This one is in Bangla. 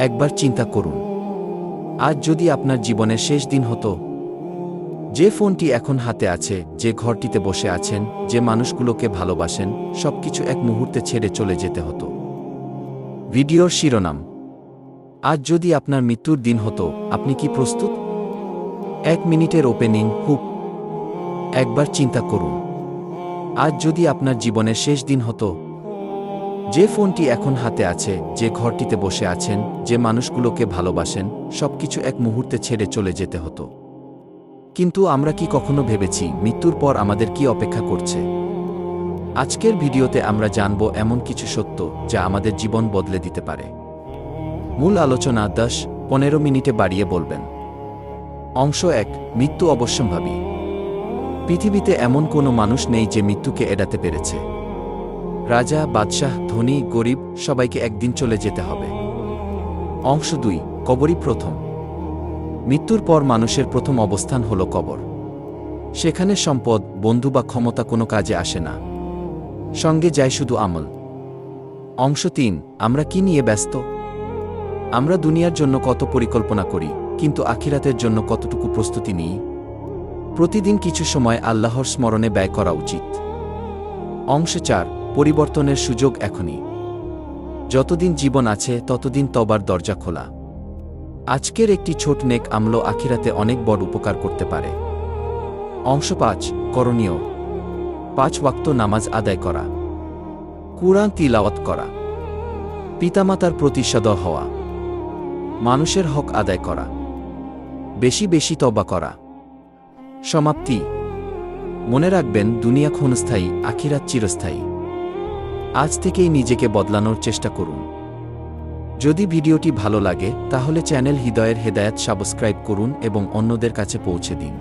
একবার চিন্তা করুন, আজ যদি আপনার জীবনের শেষ দিন হতো, যে ফোনটি এখন হাতে আছে, যে ঘরটিতে বসে আছেন, যে মানুষগুলোকে ভালোবাসেন, সবকিছু এক মুহূর্তে ছেড়ে চলে যেতে হতো। ভিডিওর শিরোনাম: আজ যদি আপনার মৃত্যুর দিন হতো, আপনি কি প্রস্তুত? 1 মিনিটের ওপেনিং হুক। একবার চিন্তা করুন, আজ যদি আপনার জীবনের শেষ দিন হতো, যে ফোনটি এখন হাতে আছে, যে ঘরটিতে বসে আছেন, যে মানুষগুলোকে ভালোবাসেন, সবকিছু এক মুহূর্তে ছেড়ে চলে যেতে হতো। কিন্তু আমরা কি কখনো ভেবেছি মৃত্যুর পর আমাদের কি অপেক্ষা করছে? আজকের ভিডিওতে আমরা জানব এমন কিছু সত্য যা আমাদের জীবন বদলে দিতে পারে। মূল আলোচনা 10-15 মিনিটে বাড়িয়ে বলবেন। অংশ 1: মৃত্যু অবশ্যম্ভাবী। পৃথিবীতে এমন কোনো মানুষ নেই যে মৃত্যুকে এড়াতে পেরেছে। রাজা, বাদশাহ, ধনী, গরিব, সবাইকে একদিন চলে যেতে হবে। অংশ 2: কবরই প্রথম। মৃত্যুর পর মানুষের প্রথম অবস্থান হল কবর। সেখানে সম্পদ, বন্ধু বা ক্ষমতা কোনো কাজে আসে না, সঙ্গে যায় শুধু আমল। অংশ 3: আমরা কি নিয়ে ব্যস্ত? আমরা দুনিয়ার জন্য কত পরিকল্পনা করি, কিন্তু আখিরাতের জন্য কতটুকু প্রস্তুতি নিই? প্রতিদিন কিছু সময় আল্লাহর স্মরণে ব্যয় করা উচিত। অংশ 4: পরিবর্তনের সুযোগ এখনই। যতদিন জীবন আছে ততদিন তওবার দরজা খোলা। আজকের একটি ছোট নেক আমল আখিরাতে অনেক বড় উপকার করতে পারে। অংশ 5: করণীয়। 5 ওয়াক্ত নামাজ আদায় করা, কুরআন তিলাওয়াত করা, পিতামাতার প্রতি সদয় হওয়া, মানুষের হক আদায় করা, বেশি বেশি তওবা করা। সমাপ্তি: মনে রাখবেন, দুনিয়া ক্ষণস্থায়ী, আখিরাত চিরস্থায়ী। আজ থেকেই নিজেকে বদলানোর চেষ্টা করুন। যদি ভিডিওটি ভালো লাগে তাহলে চ্যানেল হৃদয়ের হেদায়াত সাবস্ক্রাইব করুন এবং অন্যদের কাছে পৌঁছে দিন।